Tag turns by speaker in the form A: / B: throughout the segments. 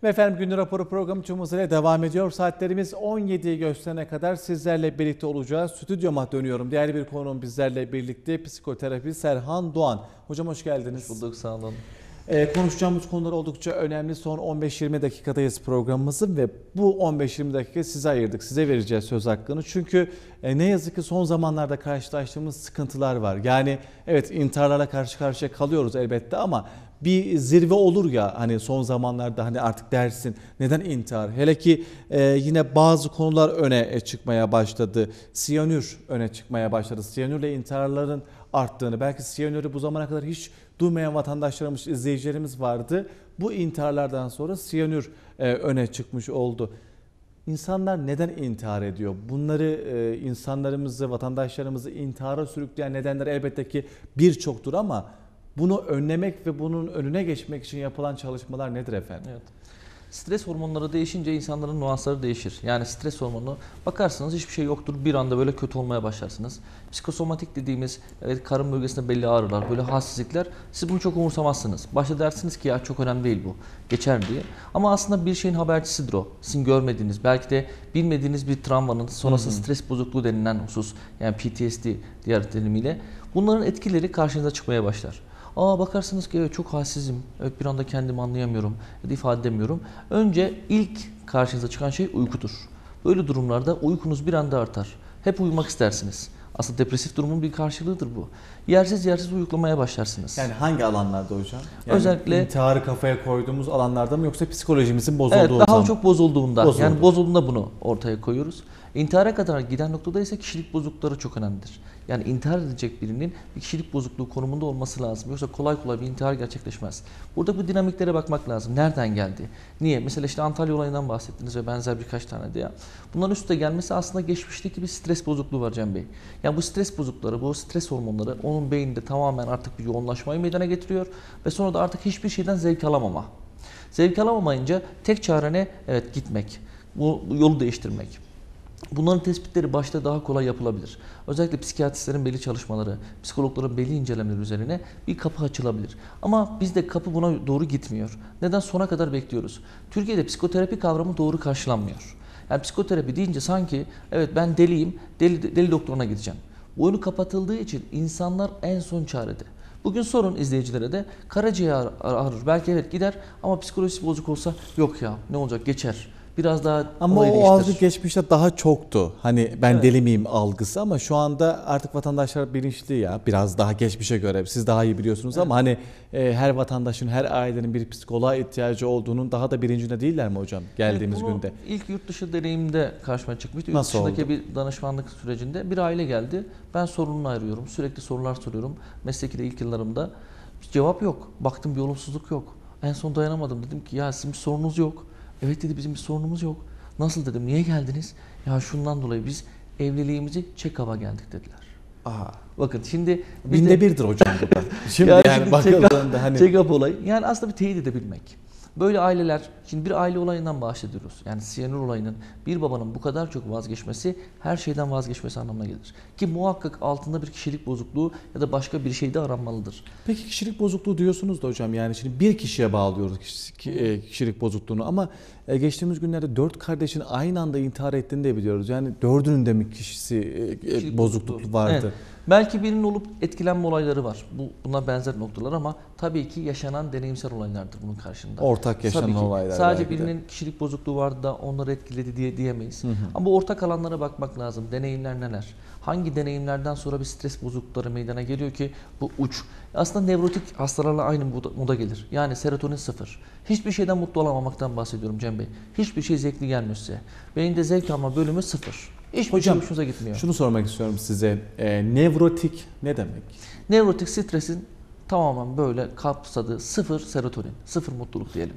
A: Efendim Gün Raporu programı tüm hızıyla devam ediyor. Saatlerimiz 17'yi gösterene kadar sizlerle birlikte olacağız. Stüdyoma dönüyorum. Değerli bir konuğum bizlerle birlikte psikoterapist Serhan Doğan. Hocam hoş geldiniz.
B: Hoş bulduk, sağ olun.
A: Konuşacağımız konular oldukça önemli. Son 15-20 dakikadayız programımızın ve bu 15-20 dakika size ayırdık. Size vereceğiz söz hakkını. Çünkü ne yazık ki son zamanlarda karşılaştığımız sıkıntılar var. Yani evet, intiharlarla karşı karşıya kalıyoruz elbette ama bir zirve olur ya hani son zamanlarda, hani artık dersin neden intihar? Hele ki yine bazı konular öne çıkmaya başladı. Siyanür öne çıkmaya başladı. Siyanürle intiharların arttığını, belki siyanürü bu zamana kadar hiç duymayan vatandaşlarımız, izleyicilerimiz vardı. Bu intiharlardan sonra siyanür öne çıkmış oldu. İnsanlar neden intihar ediyor? Bunları insanlarımızı, vatandaşlarımızı intihara sürükleyen nedenler elbette ki birçoktur ama bunu önlemek ve bunun önüne geçmek için yapılan çalışmalar nedir efendim?
B: Evet. Stres hormonları değişince insanların nuansları değişir. Yani stres hormonu bakarsınız hiçbir şey yoktur, bir anda böyle kötü olmaya başlarsınız. Psikosomatik dediğimiz karın bölgesinde belli ağrılar, böyle halsizlikler, siz bunu çok umursamazsınız. Başta dersiniz ki ya çok önemli değil bu, geçer diye. Ama aslında bir şeyin habercisidir o. Sizin görmediğiniz, belki de bilmediğiniz bir travmanın sonrası stres bozukluğu denilen husus, yani PTSD diğer terimiyle, bunların etkileri karşınıza çıkmaya başlar. Bakarsınız ki evet çok halsizim, evet bir anda kendimi anlayamıyorum ya da ifade edemiyorum. Önce ilk karşınıza çıkan şey uykudur. Böyle durumlarda uykunuz bir anda artar. Hep uyumak istersiniz. Aslında depresif durumun bir karşılığıdır bu. Yersiz uyuklamaya başlarsınız.
A: Yani hangi alanlarda hocam? Yani
B: özellikle
A: intiharı kafaya koyduğumuz alanlarda mı yoksa psikolojimizin bozulduğu
B: evet, daha
A: zaman?
B: çok bozulduğunda.
A: Bozuldu.
B: Yani bozulduğunda bunu ortaya koyuyoruz. İntihara kadar giden noktada ise kişilik bozuklukları çok önemlidir. Yani intihar edecek birinin bir kişilik bozukluğu konumunda olması lazım. Yoksa kolay kolay bir intihar gerçekleşmez. Burada bu dinamiklere bakmak lazım. Nereden geldi? Niye? Mesela işte Antalya olayından bahsettiniz ve benzer birkaç tane de ya. Bunların üstüne gelmesi aslında geçmişteki bir stres bozukluğu var Cem Bey. Yani bu stres bozuklukları, bu stres hormonları onun beyninde tamamen artık bir yoğunlaşmayı meydana getiriyor ve sonra da artık hiçbir şeyden zevk alamama. Zevk alamamayınca tek çare ne? Evet, gitmek. Bu yolu değiştirmek. Bunların tespitleri başta daha kolay yapılabilir. Özellikle psikiyatristlerin belli çalışmaları, psikologların belli incelemeleri üzerine bir kapı açılabilir. Ama bizde kapı buna doğru gitmiyor. Neden? Sona kadar bekliyoruz. Türkiye'de psikoterapi kavramı doğru karşılanmıyor. Yani psikoterapi deyince sanki evet ben deliyim, deli doktoruna gideceğim. Bu önü kapatıldığı için insanlar en son çarede. Bugün sorun izleyicilere de karaciğer ağrır. Belki evet gider ama psikolojisi bozuk olsa yok ya ne olacak, geçer. Biraz daha
A: ama o algı geçmişte daha çoktu. Hani ben
B: evet,
A: deli miyim algısı ama şu anda artık vatandaşlar bilinçli ya. Biraz daha geçmişe göre. Siz daha iyi biliyorsunuz ama hani her vatandaşın, her ailenin bir psikoloğa ihtiyacı olduğunun daha da bilincinde değiller mi hocam geldiğimiz
B: evet,
A: günde?
B: İlk yurt dışı deneyimde karşıma çıkmıştı. Yurt
A: Nasıl
B: dışındaki
A: oldu?
B: bir danışmanlık sürecinde bir aile geldi. Ben sorununu arıyorum. Sürekli sorular soruyorum. Mesleki de ilk yıllarımda. Cevap yok. Baktım bir olumsuzluk yok. En son dayanamadım. Dedim ki ya sizin bir sorunuz yok. Evet dedi, bizim bir sorunumuz yok. Nasıl dedim, niye geldiniz? Ya şundan dolayı biz evliliğimizi check-up'a geldik dediler. Bakın şimdi
A: Binde birdir hocam bu da. Şimdi yani bakıldığında hani
B: check-up olayı yani aslında bir teyit edebilmek. Böyle aileler, şimdi bir aile olayından bahsediyoruz. Yani siyanür olayının bir babanın bu kadar çok vazgeçmesi her şeyden vazgeçmesi anlamına gelir. Ki muhakkak altında bir kişilik bozukluğu ya da başka bir şey de aranmalıdır.
A: peki kişilik bozukluğu diyorsunuz da hocam, yani şimdi bir kişiye bağlıyoruz kişilik bozukluğunu ama geçtiğimiz günlerde 4 kardeşin aynı anda intihar ettiğini de biliyoruz. Yani 4'ünün de mi kişisi bozukluk vardı?
B: Evet. Belki birinin olup etkilenme olayları var. Buna benzer noktalar ama tabii ki yaşanan deneyimsel olaylardır bunun karşında.
A: Ortak yaşanan olaylar.
B: Sadece birinin kişilik bozukluğu vardı da onları etkiledi diyemeyiz. Ama bu ortak alanlara bakmak lazım. Deneyimler neler? Hangi deneyimlerden sonra bir stres bozuklukları meydana geliyor ki bu uç? Aslında nevrotik hastalarla aynı moda gelir. Yani serotonin sıfır. Hiçbir şeyden mutlu olamamaktan bahsediyorum Cem Bey. Hiçbir şey zevkli gelmiyor size. Beyinde zevk alma bölümü sıfır. Hiçbir şey hoşunuza gitmiyor.
A: Şunu sormak istiyorum size. Nevrotik ne demek?
B: Nevrotik stresin tamamen böyle kapsadığı sıfır serotonin, sıfır mutluluk diyelim.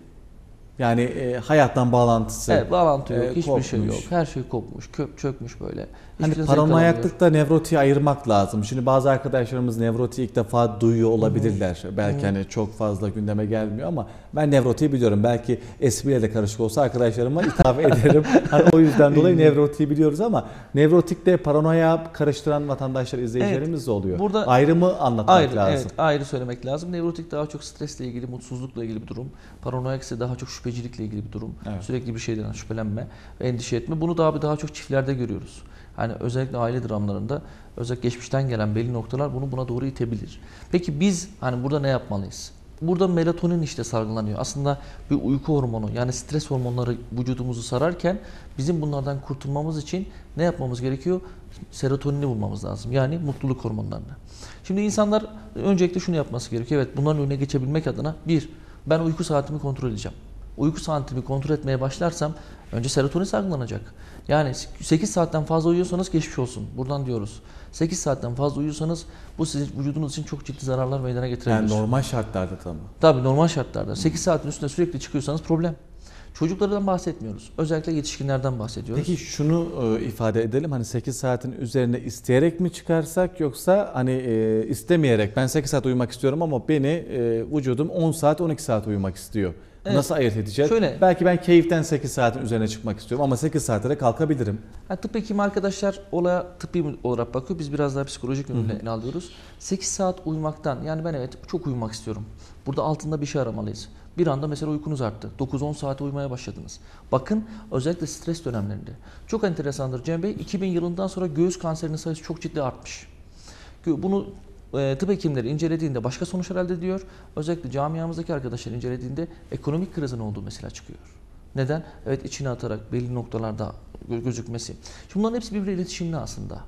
A: Yani hayattan bağlantısı.
B: Evet, bağlantı yok, hiçbir
A: kopmuş.
B: şey yok. Her şey kopmuş, çökmüş böyle.
A: Hani paranoyaklıkta nevrotiği ayırmak lazım. Şimdi bazı arkadaşlarımız nevrotiği ilk defa duyuyor olabilirler. Belki hani çok fazla gündeme gelmiyor ama ben nevrotiği biliyorum. Belki espriyle de karışık olsa arkadaşlarıma ithaf ederim. Hani o yüzden dolayı nevrotiği biliyoruz ama nevrotikle paranoya karıştıran vatandaşlar, izleyicilerimiz de oluyor.
B: Burada
A: ayrımı anlatmak
B: ayrı,
A: lazım.
B: evet, ayrı söylemek lazım. Nevrotik daha çok stresle ilgili, mutsuzlukla ilgili bir durum. Paranoyak ise daha çok şüphecilikle ilgili bir durum.
A: Evet.
B: Sürekli bir şeyden şüphelenme ve endişe etme. Bunu daha çok çiftlerde görüyoruz. Hani özellikle aile dramlarında, özellikle geçmişten gelen belli noktalar buna doğru itebilir. Peki biz hani burada ne yapmalıyız? Burada melatonin işte salgılanıyor. Aslında bir uyku hormonu, yani stres hormonları vücudumuzu sararken bizim bunlardan kurtulmamız için ne yapmamız gerekiyor? Serotonini bulmamız lazım. Yani mutluluk hormonlarını. Şimdi insanlar öncelikle şunu yapması gerekiyor. Evet, bunların önüne geçebilmek adına ben uyku saatimi kontrol edeceğim. Uyku saatimi kontrol etmeye başlarsam önce serotonin salgılanacak. Yani 8 saatten fazla uyuyorsanız geçmiş olsun. Buradan diyoruz. 8 saatten fazla uyuyorsanız bu sizin vücudunuz için çok ciddi zararlar meydana getirebilir.
A: Yani normal şartlarda tabii.
B: Tabii normal şartlarda. 8 saatin üstünde sürekli çıkıyorsanız problem. Çocuklardan bahsetmiyoruz. Özellikle yetişkinlerden bahsediyoruz.
A: Peki şunu ifade edelim, hani 8 saatin üzerine isteyerek mi çıkarsak, yoksa hani istemeyerek, ben 8 saat uyumak istiyorum ama vücudum 10 saat 12 saat uyumak istiyor.
B: Evet.
A: Nasıl ayırt edeceğiz?
B: Şöyle.
A: Belki ben keyiften 8 saatin üzerine çıkmak istiyorum ama 8 saatte de kalkabilirim.
B: Tıp hekimi arkadaşlar olaya tıbbi olarak bakıyor. Biz biraz daha psikolojik yönüyle ele alıyoruz. 8 saat uyumaktan, yani ben evet çok uyumak istiyorum. Burada altında bir şey aramalıyız. Bir anda mesela uykunuz arttı. 9-10 saate uyumaya başladınız. Bakın özellikle stres dönemlerinde. Çok enteresandır Cem Bey. 2000 yılından sonra göğüs kanserinin sayısı çok ciddi artmış. Bunu tıp hekimleri incelediğinde başka sonuçlar elde ediyor. Özellikle camiamızdaki arkadaşlar incelediğinde ekonomik krizin olduğu mesela çıkıyor. Neden? Evet, içine atarak belli noktalarda gözükmesi. Şimdi bunların hepsi birbiriyle iletişimli aslında.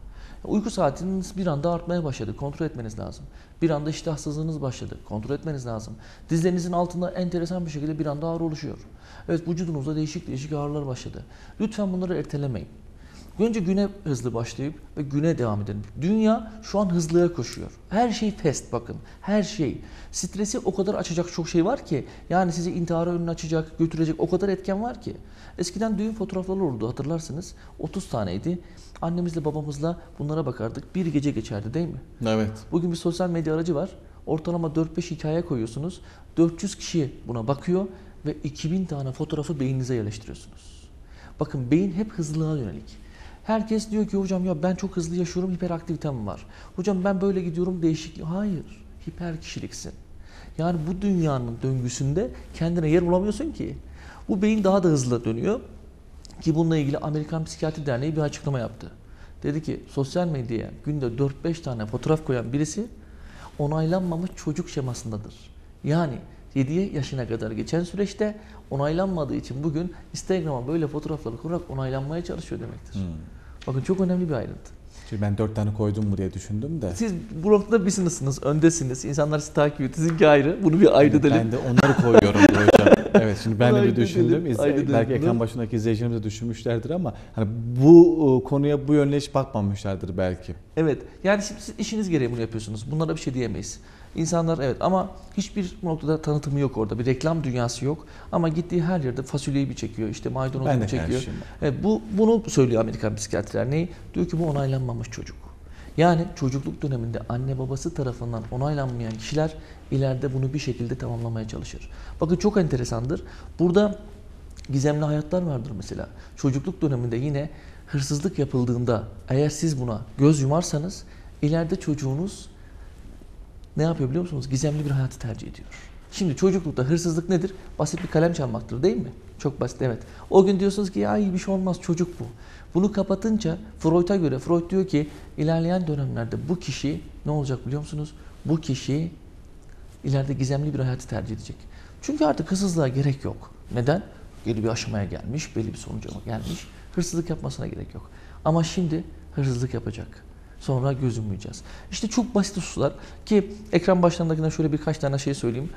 B: Uyku saatiniz bir anda artmaya başladı. Kontrol etmeniz lazım. Bir anda iştahsızlığınız başladı. Kontrol etmeniz lazım. Dizlerinizin altında enteresan bir şekilde bir anda ağrı oluşuyor. Evet, vücudunuzda değişik ağrılar başladı. Lütfen bunları ertelemeyin. Önce güne hızlı başlayıp ve güne devam edelim. Dünya şu an hızlıya koşuyor. Her şey fast, bakın. Her şey. Stresi o kadar açacak çok şey var ki. Yani sizi intihara önünü açacak, götürecek o kadar etken var ki. Eskiden düğün fotoğrafları olurdu, hatırlarsınız. 30 taneydi. Annemizle babamızla bunlara bakardık. Bir gece geçerdi değil mi?
A: Evet.
B: Bugün bir sosyal medya aracı var. Ortalama 4-5 hikaye koyuyorsunuz. 400 kişi buna bakıyor ve 2000 tane fotoğrafı beyninize yerleştiriyorsunuz. Bakın, beyin hep hızlılığa yönelik. Herkes diyor ki hocam ya ben çok hızlı yaşıyorum, hiperaktivitem var. Hocam ben böyle gidiyorum, değişik. Hayır, hiper kişiliksin. Yani bu dünyanın döngüsünde kendine yer bulamıyorsun ki. Bu beyin daha da hızlı dönüyor. Ki bununla ilgili Amerikan Psikiyatri Derneği bir açıklama yaptı. Dedi ki sosyal medyaya günde 4-5 tane fotoğraf koyan birisi onaylanmamış çocuk şemasındadır. Yani 7 yaşına kadar geçen süreçte onaylanmadığı için bugün Instagram'a böyle fotoğrafları koyarak onaylanmaya çalışıyor demektir. Bakın, çok önemli bir ayrıntı.
A: Şimdi ben 4 tane koydum mu diye düşündüm de.
B: Siz bu noktada birisiniz, öndesiniz. İnsanlar sizi takip ediyor. Sizinki ayrı. Bunu bir ayırt edelim.
A: Ben de onları koyuyorum hocam. Evet, şimdi ben de bir düşündüm.
B: Ayırt
A: Belki
B: edelim.
A: ekran başındaki izleyicilerimiz de düşünmüşlerdir ama hani bu konuya bu yönde hiç bakmamışlardır belki.
B: Evet. Yani şimdi siz işiniz gereği bunu yapıyorsunuz. Bunlara bir şey diyemeyiz. İnsanlar evet, ama hiçbir noktada tanıtımı yok orada. Bir reklam dünyası yok. Ama gittiği her yerde fasulyeyi bir çekiyor. İşte maydanozu
A: Ben de
B: bir çekiyor.
A: karşıyım.
B: Evet, bunu söylüyor Amerikan Psikiyatri Derneği. Diyor ki bu onaylanmamış çocuk. Yani çocukluk döneminde anne babası tarafından onaylanmayan kişiler ileride bunu bir şekilde tamamlamaya çalışır. Bakın, çok enteresandır. Burada gizemli hayatlar vardır mesela. Çocukluk döneminde yine hırsızlık yapıldığında eğer siz buna göz yumarsanız ileride çocuğunuz ne yapıyor biliyor musunuz? Gizemli bir hayatı tercih ediyor. Şimdi çocuklukta hırsızlık nedir? Basit bir kalem çalmaktır değil mi? Çok basit, evet. O gün diyorsunuz ki ya iyi bir şey olmaz, çocuk bu. Bunu kapatınca Freud'a göre, Freud diyor ki ilerleyen dönemlerde bu kişi ne olacak biliyor musunuz? Bu kişi ileride gizemli bir hayatı tercih edecek. Çünkü artık hırsızlığa gerek yok. Neden? Belli bir aşamaya gelmiş, belli bir sonuca gelmiş. Hırsızlık yapmasına gerek yok. Ama şimdi hırsızlık yapacak. Sonra göz yummayacağız. İşte çok basit hususlar ki ekran başlarındakine şöyle birkaç tane şey söyleyeyim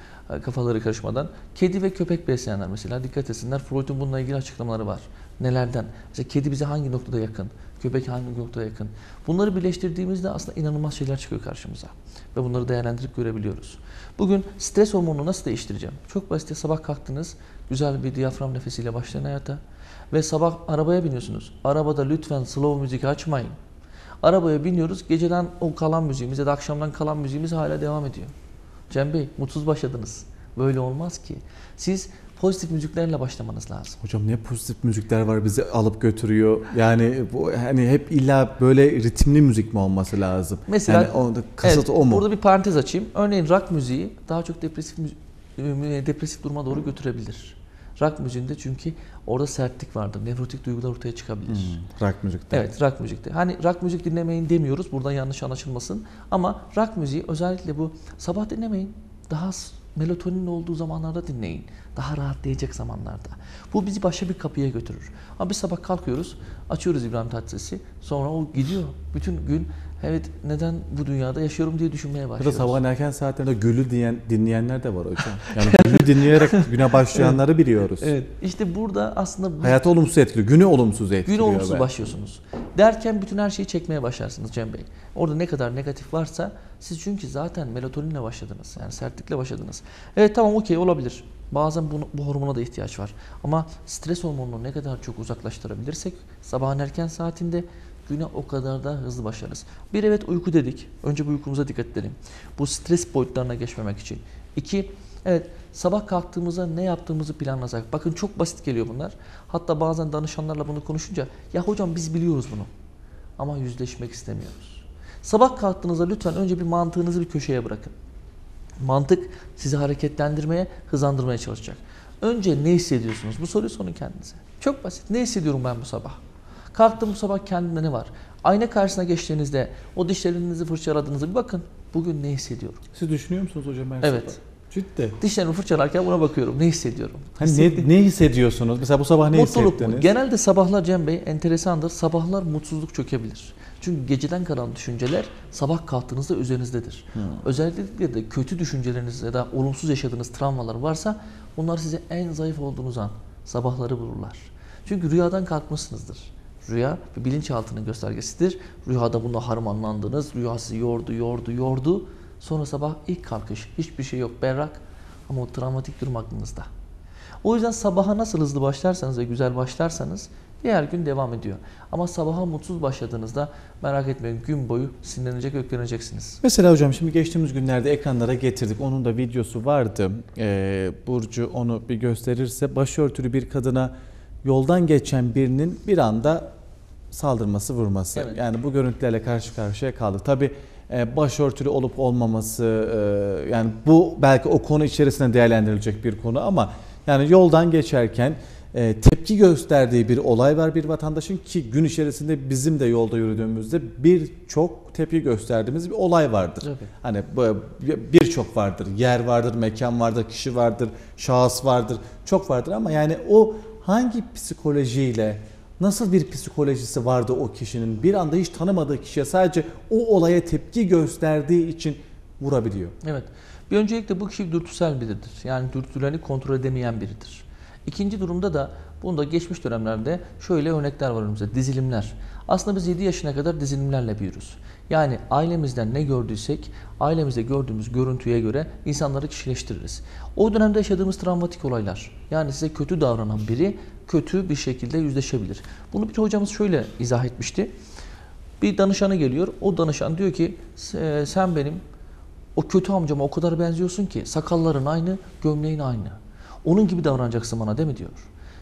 B: kafaları karışmadan. Kedi ve köpek besleyenler mesela dikkat etsinler. Freud'un bununla ilgili açıklamaları var. Nelerden? Mesela kedi bize hangi noktada yakın? Köpek hangi noktada yakın? Bunları birleştirdiğimizde aslında inanılmaz şeyler çıkıyor karşımıza. Ve bunları değerlendirip görebiliyoruz. Bugün stres hormonunu nasıl değiştireceğim? Çok basit. Sabah kalktınız. Güzel bir diyafram nefesiyle başlayın hayata. Ve sabah arabaya biniyorsunuz. Arabada lütfen slow müzik açmayın. Arabaya biniyoruz. Geceden o kalan müziğimiz ya da akşamdan kalan müziğimiz hala devam ediyor. Cem Bey, mutsuz başladınız. Böyle olmaz ki. Siz pozitif müziklerle başlamanız lazım.
A: Hocam ne pozitif müzikler var bizi alıp götürüyor. Yani bu hani hep illa böyle ritimli müzik mi olması lazım?
B: Mesela
A: yani kasıt o mu?
B: Burada bir parantez açayım. Örneğin rock müziği daha çok depresif duruma doğru götürebilir. Rock müziğinde çünkü orada sertlik vardır. Nevrotik duygular ortaya çıkabilir.
A: Rock müzikte.
B: Evet, rock müzikte. Hani rock müzik dinlemeyin demiyoruz. Buradan yanlış anlaşılmasın. Ama rock müziği özellikle bu sabah dinlemeyin. Daha melatonin olduğu zamanlarda dinleyin. Daha rahatlayacak zamanlarda. Bu bizi başka bir kapıya götürür. Ama biz sabah kalkıyoruz, açıyoruz İbrahim Tatlıses'i. Sonra o gidiyor. Bütün gün evet neden bu dünyada yaşıyorum diye düşünmeye
A: Ya da
B: başlıyoruz.
A: sabahın erken saatlerinde Gül'ü dinleyenler de var hocam. Yani Gül'ü dinleyerek güne başlayanları biliyoruz.
B: Evet. İşte burada aslında
A: Hayatı olumsuz etkiliyor. Günü olumsuz etkiliyor.
B: güne olumsuz başlıyorsunuz. Derken bütün her şeyi çekmeye başlarsınız Cem Bey. Orada ne kadar negatif varsa siz çünkü zaten melatoninle başladınız. Yani sertlikle başladınız. Evet tamam okey olabilir. Bazen bu hormona da ihtiyaç var. Ama stres hormonunu ne kadar çok uzaklaştırabilirsek sabahın erken saatinde güne o kadar da hızlı başlarız. Bir evet uyku dedik. Önce bu uykumuza dikkat edelim. Bu stres boyutlarına geçmemek için. İki, evet sabah kalktığımızda ne yaptığımızı planlasak. Bakın çok basit geliyor bunlar. Hatta bazen danışanlarla bunu konuşunca ya hocam biz biliyoruz bunu ama yüzleşmek istemiyoruz. Sabah kalktığınızda lütfen önce bir mantığınızı bir köşeye bırakın. Mantık sizi hareketlendirmeye, hızlandırmaya çalışacak. Önce ne hissediyorsunuz? Bu soruyu sorun kendinize. Çok basit. Ne hissediyorum ben bu sabah? Kalktım bu sabah kendimde ne var? Ayna karşısına geçtiğinizde o dişlerinizi fırçaladığınızda bir bakın. Bugün ne hissediyorum?
A: Siz düşünüyor musunuz hocam her
B: Evet.
A: sabah? Ciddi.
B: Dişlerimi fırçalarken buna bakıyorum. Ne hissediyorum?
A: Hani ne hissediyorsunuz? Mesela bu sabah ne
B: Mutluluk.
A: hissettiniz?
B: Genelde sabahlar Cem Bey enteresandır. Sabahlar mutsuzluk çökebilir. Çünkü geceden kalan düşünceler sabah kalktığınızda üzerinizdedir. Özellikle de kötü düşünceleriniz ya da olumsuz yaşadığınız travmalar varsa bunlar size en zayıf olduğunuz an sabahları vururlar. Çünkü rüyadan kalkmışsınızdır. Rüya bir bilinçaltının göstergesidir. Rüyada bununla harmanlandınız. Rüya sizi yordu. Sonra sabah ilk kalkış. Hiçbir şey yok berrak ama o travmatik durum aklınızda. O yüzden sabaha nasıl hızlı başlarsanız ve güzel başlarsanız diğer gün devam ediyor. Ama sabaha mutsuz başladığınızda merak etmeyin gün boyu sinirlenecek, öfkeleneceksiniz.
A: Mesela hocam şimdi geçtiğimiz günlerde ekranlara getirdik. Onun da videosu vardı. Burcu onu bir gösterirse başörtülü bir kadına yoldan geçen birinin bir anda saldırması, vurması.
B: Evet.
A: Yani bu görüntülerle karşı karşıya kaldık. Tabii başörtülü olup olmaması yani bu belki o konu içerisinde değerlendirilecek bir konu ama yani yoldan geçerken tepki gösterdiği bir olay var bir vatandaşın ki gün içerisinde bizim de yolda yürüdüğümüzde birçok tepki gösterdiğimiz bir olay vardır.
B: Tabii.
A: Hani birçok vardır. Yer vardır, mekan vardır, kişi vardır, şahıs vardır. Çok vardır ama yani o hangi psikolojiyle nasıl bir psikolojisi vardı o kişinin? Bir anda hiç tanımadığı kişiye sadece o olaya tepki gösterdiği için vurabiliyor.
B: Evet. Bir öncelikle bu kişi dürtüsel biridir. Yani dürtülerini kontrol edemeyen biridir. İkinci durumda da bunda geçmiş dönemlerde şöyle örnekler var önümüzde. Dizilimler. Aslında biz 7 yaşına kadar dizilimlerle büyürüz. Yani ailemizden ne gördüysek ailemizde gördüğümüz görüntüye göre insanları kişileştiririz. O dönemde yaşadığımız travmatik olaylar. Yani size kötü davranan biri kötü bir şekilde yüzleşebilir. Bunu bir hocamız şöyle izah etmişti. Bir danışanı geliyor. O danışan diyor ki sen benim o kötü amcama o kadar benziyorsun ki sakalların aynı, gömleğin aynı. Onun gibi davranacaksın bana değil mi diyor.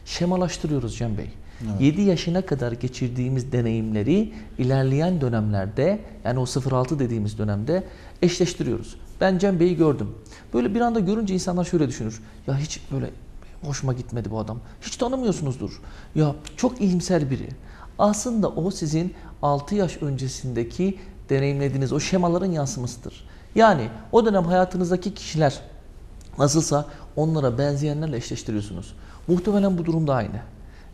B: Şemalaştırıyoruz Cem Bey. Evet. 7 yaşına kadar geçirdiğimiz deneyimleri ilerleyen dönemlerde yani o 0-6 dediğimiz dönemde eşleştiriyoruz. Ben Cem Bey'i gördüm. Böyle bir anda görünce insanlar şöyle düşünür. Ya hiç böyle hoşuma gitmedi bu adam. Hiç tanımıyorsunuzdur. Ya çok iyimser biri. Aslında o sizin 6 yaş öncesindeki deneyimlediğiniz o şemaların yansımasıdır. Yani o dönem hayatınızdaki kişiler nasılsa onlara benzeyenlerle eşleştiriyorsunuz. Muhtemelen bu durum da aynı.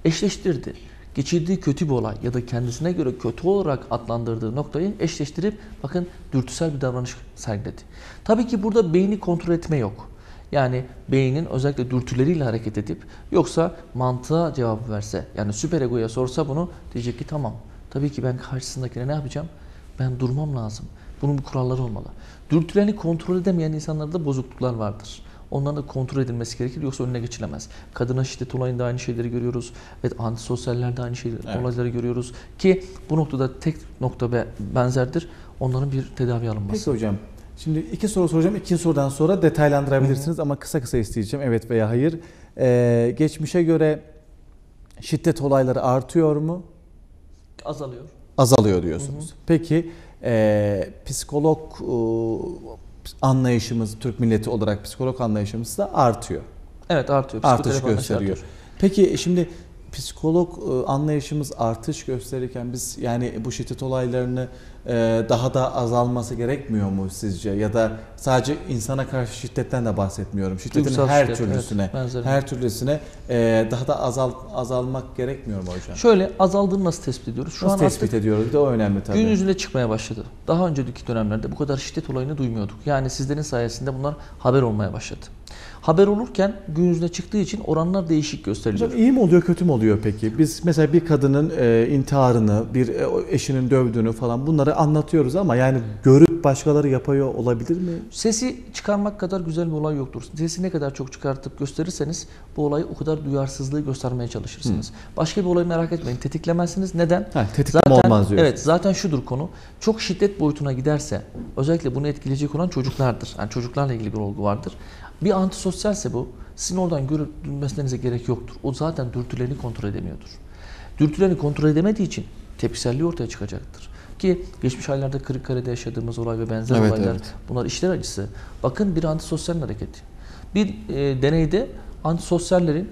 B: Eşleştirdi. Geçirdiği kötü bir olay ya da kendisine göre kötü olarak adlandırdığı noktayı eşleştirip bakın dürtüsel bir davranış sergiledi. Tabii ki burada beyni kontrol etme yok. Yani beynin özellikle dürtüleriyle hareket edip yoksa mantığa cevap verse yani süperegoya sorsa bunu diyecek ki tamam. Tabii ki ben karşısındakine ne yapacağım? Ben durmam lazım. Bunun bir kuralları olmalı. Dürtülerini kontrol edemeyen insanlarda bozukluklar vardır. Onların da kontrol edilmesi gerekir yoksa önüne geçilemez. Kadına şiddet olayında aynı şeyleri görüyoruz. Evet antisosyallerde aynı olayları görüyoruz. Ki bu noktada tek nokta benzerdir. Onların bir tedavi alınması.
A: Peki hocam Şimdi 2 soru soracağım. 2 sorudan sonra detaylandırabilirsiniz ama kısa kısa isteyeceğim. Evet veya hayır. Geçmişe göre şiddet olayları artıyor mu?
B: Azalıyor.
A: Azalıyor diyorsunuz. Peki psikolog anlayışımız, Türk milleti olarak psikolog anlayışımız da artıyor.
B: Evet, artıyor.
A: Artış
B: Psikoterapi
A: gösteriyor.
B: artıyor.
A: Peki şimdi psikolog anlayışımız artış gösterirken biz yani bu şiddet olaylarını daha da azalması gerekmiyor mu sizce? Ya da sadece insana karşı şiddetten de bahsetmiyorum. Şiddetin
B: Duygusal
A: her
B: şiddet,
A: türlüsüne,
B: evet,
A: her türlüsüne daha da azalmak gerekmiyor mu hocam?
B: Şöyle, azaldığını nasıl tespit ediyoruz? Şu
A: Nasıl
B: an
A: tespit
B: artık
A: ediyoruz? Bir de o önemli tabii.
B: gün yüzüne çıkmaya başladı. Daha önceki dönemlerde bu kadar şiddet olayını duymuyorduk. Yani sizlerin sayesinde bunlar haber olmaya başladı. Haber olurken gün yüzüne çıktığı için oranlar değişik gösteriliyor.
A: Hocam iyi mi oluyor, kötü mü oluyor peki? Biz mesela bir kadının intiharını, bir eşinin dövdüğünü falan bunları anlatıyoruz ama yani görüp başkaları yapıyor olabilir mi?
B: Sesi çıkarmak kadar güzel bir olay yoktur. Sesi ne kadar çok çıkartıp gösterirseniz bu olayı o kadar duyarsızlığı göstermeye çalışırsınız. Başka bir olayı merak etmeyin. Tetiklemezsiniz. Neden?
A: Tetikleme olmaz diyoruz.
B: Evet, zaten şudur konu. Çok şiddet boyutuna giderse özellikle bunu etkileyecek olan çocuklardır. Yani çocuklarla ilgili bir olgu vardır. Bir antisosyalse bu, sizin oradan görüp dönmesine gerek yoktur. O zaten dürtülerini kontrol edemiyordur. Dürtülerini kontrol edemediği için tepkiselliği ortaya çıkacaktır. Ki geçmiş aylarda Kırıkkale'de yaşadığımız olay ve benzer olaylar, bunlar işler acısı. Bakın bir antisosyal hareketi. Bir deneyde antisosyallerin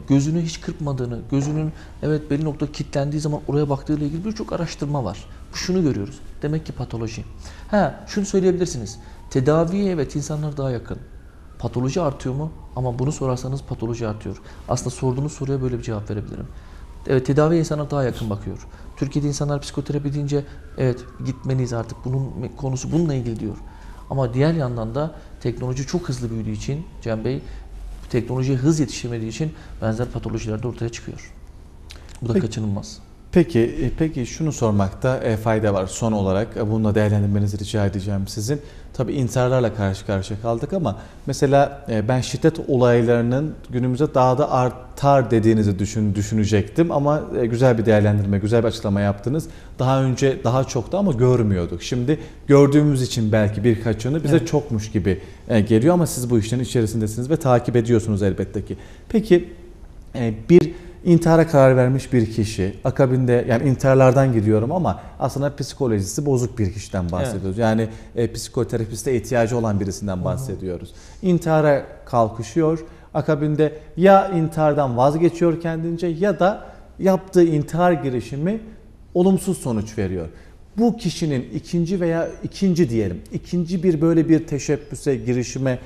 B: gözünü hiç kırpmadığını, gözünün evet belli nokta kilitlendiği zaman oraya baktığıyla ilgili birçok araştırma var. Şunu görüyoruz. Demek ki patoloji. Şunu söyleyebilirsiniz. Tedaviye evet insanlar daha yakın. Patoloji artıyor mu? Ama bunu sorarsanız patoloji artıyor. Aslında sorduğunuz soruya böyle bir cevap verebilirim. Evet, tedaviye insanlar daha yakın bakıyor. Türkiye'de insanlar psikoterapi deyince evet gitmeliyiz artık, bunun konusu bununla ilgili diyor. Ama diğer yandan da teknoloji çok hızlı büyüdüğü için Cem Bey, teknolojiye hız yetişemediği için benzer patolojiler de ortaya çıkıyor. Bu da kaçınılmaz.
A: Peki şunu sormakta fayda var. Son olarak bununla değerlendirmenizi rica edeceğim sizin. Tabii intiharlarla karşı karşıya kaldık ama mesela ben şiddet olaylarının günümüzde daha da artar dediğinizi düşünecektim ama güzel bir değerlendirme, güzel bir açıklama yaptınız. Daha önce daha çoktu ama görmüyorduk. Şimdi gördüğümüz için belki birkaçını bize çokmuş gibi geliyor ama siz bu işlerin içerisindesiniz ve takip ediyorsunuz elbette ki. Peki bir İntihara karar vermiş bir kişi, akabinde yani intiharlardan gidiyorum ama aslında psikolojisi bozuk bir kişiden bahsediyoruz. Yani psikoterapiste ihtiyacı olan birisinden bahsediyoruz. İntihara kalkışıyor, akabinde ya intihardan vazgeçiyor kendince ya da yaptığı intihar girişimi olumsuz sonuç veriyor. Bu kişinin ikinci bir böyle bir teşebbüse, girişime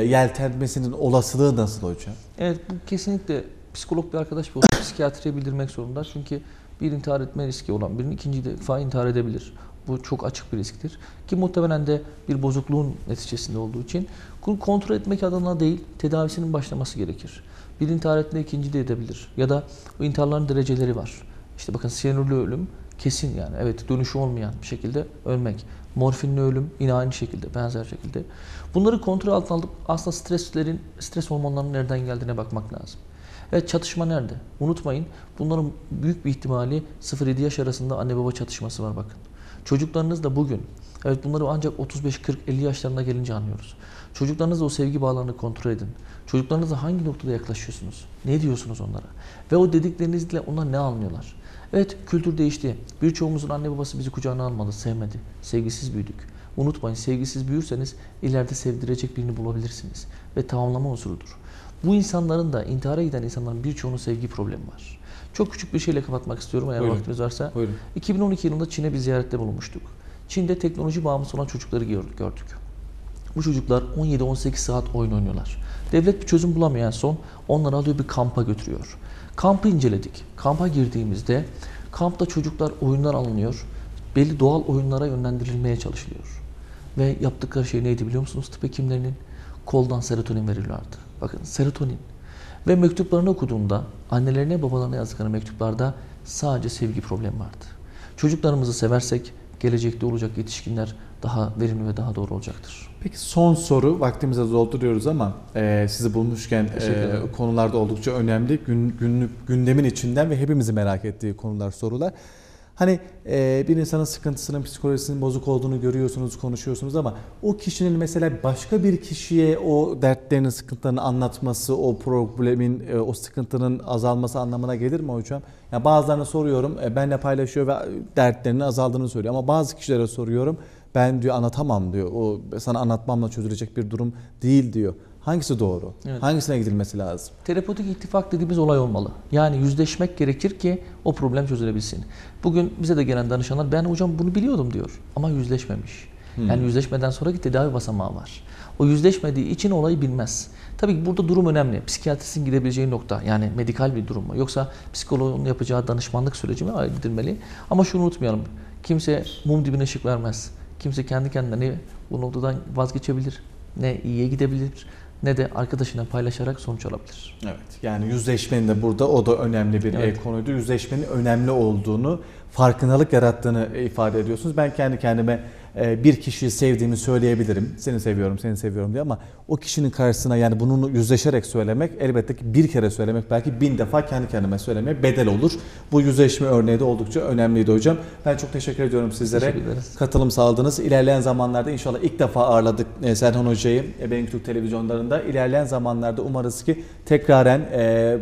A: yeltenmesinin olasılığı nasıl hocam?
B: Evet, bu kesinlikle psikolog bir arkadaş olsa psikiyatriye bildirmek zorunda. Çünkü bir intihar etme riski olan birinin ikinci defa intihar edebilir. Bu çok açık bir risktir. Ki muhtemelen de bir bozukluğun neticesinde olduğu için bunu kontrol etmek adına değil, tedavisinin başlaması gerekir. Bir intihar etme ikinci de edebilir. Ya da o intiharların dereceleri var. İşte bakın siyanürlü ölüm kesin yani. Evet, dönüşü olmayan bir şekilde ölmek. Morfinli ölüm yine aynı şekilde, benzer şekilde. Bunları kontrol altına alıp aslında stres hormonlarının nereden geldiğine bakmak lazım. Evet, çatışma nerede? Unutmayın, bunların büyük bir ihtimali 0-7 yaş arasında anne baba çatışması var bakın. Çocuklarınız da bugün, evet bunları ancak 35-40-50 yaşlarına gelince anlıyoruz. Çocuklarınızla o sevgi bağlarını kontrol edin. Çocuklarınızla hangi noktada yaklaşıyorsunuz? Ne diyorsunuz onlara? Ve o dediklerinizle onlar ne anlıyorlar? Evet, kültür değişti. Birçoğumuzun anne babası bizi kucağına almadı, sevmedi. Sevgisiz büyüdük. Unutmayın, sevgisiz büyürseniz ileride sevdirecek birini bulabilirsiniz. Ve tamamlama unsurudur. Bu insanların da intihara giden insanların birçoğunun sevgi problemi var. Çok küçük bir şeyle kapatmak istiyorum eğer vaktimiz varsa.
A: Buyurun.
B: 2012 yılında Çin'e bir ziyarette bulunmuştuk. Çin'de teknoloji bağımlısı olan çocukları gördük. Bu çocuklar 17-18 saat oyun oynuyorlar. Devlet bir çözüm bulamıyor en son. Onları alıyor bir kampa götürüyor. Kampı inceledik. Kampa girdiğimizde kampta çocuklar oyundan alınıyor. Belli doğal oyunlara yönlendirilmeye çalışılıyor. Ve yaptıkları şey neydi biliyor musunuz tıp hekimlerinin? Koldan serotonin veriyorlardı. Bakın serotonin. Ve mektuplarını okuduğumda annelerine babalarına yazdıkları mektuplarda sadece sevgi problemi vardı. Çocuklarımızı seversek gelecekte olacak yetişkinler daha verimli ve daha doğru olacaktır.
A: Peki son soru, vaktimizi dolduruyoruz ama sizi bulmuşken konular da oldukça önemli. Gündemin içinden ve hepimizi merak ettiği konular, sorular. Hani bir insanın sıkıntısının, psikolojisinin bozuk olduğunu görüyorsunuz, konuşuyorsunuz ama o kişinin mesela başka bir kişiye o dertlerini, sıkıntılarını anlatması, o problemin, o sıkıntının azalması anlamına gelir mi hocam? Yani bazılarına soruyorum, benle paylaşıyor ve dertlerinin azaldığını söylüyor ama bazı kişilere soruyorum, ben diyor anlatamam diyor. O sana anlatmamla çözülecek bir durum değil diyor. Hangisi doğru?
B: Evet.
A: Hangisine gidilmesi lazım?
B: Terapötik ittifak dediğimiz olay olmalı. Yani yüzleşmek gerekir ki o problem çözülebilsin. Bugün bize de gelen danışanlar ben hocam bunu biliyordum diyor ama yüzleşmemiş. Yani yüzleşmeden sonraki tedavi basamağı var. O yüzleşmediği için olayı bilmez. Tabii ki burada durum önemli. Psikiyatristin gidebileceği nokta yani medikal bir durum mu? Yoksa psikoloğun yapacağı danışmanlık süreci mi gidilmeli? Ama şunu unutmayalım. Kimse mum dibine ışık vermez. Kimse kendi kendine bu noktadan vazgeçebilir. Ne iyiye gidebilir ne de arkadaşıyla paylaşarak sonuç alabilir.
A: Evet. Yani yüzleşmenin de burada o da önemli bir
B: Evet.
A: konuydu. Yüzleşmenin önemli olduğunu, farkındalık yarattığını ifade ediyorsunuz. Ben kendi kendime bir kişiyi sevdiğimi söyleyebilirim. Seni seviyorum, seni seviyorum diye ama o kişinin karşısına yani bunu yüzleşerek söylemek elbette ki bir kere söylemek belki 1000 defa kendi kendime söylemeye bedel olur. Bu yüzleşme örneği de oldukça önemliydi hocam. Ben çok teşekkür ediyorum sizlere.
B: Teşekkür ederiz.
A: Katılım sağladınız. İlerleyen zamanlarda inşallah ilk defa ağırladık Serhan Hoca'yı Bengi Türk televizyonlarında. İlerleyen zamanlarda umarız ki tekraren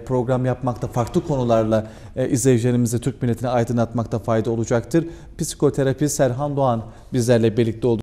A: program yapmakta, farklı konularla izleyicilerimizi, Türk milletini aydınlatmakta fayda olacaktır. Psikoterapist Serhan Doğan bizlerle birlikte oldu.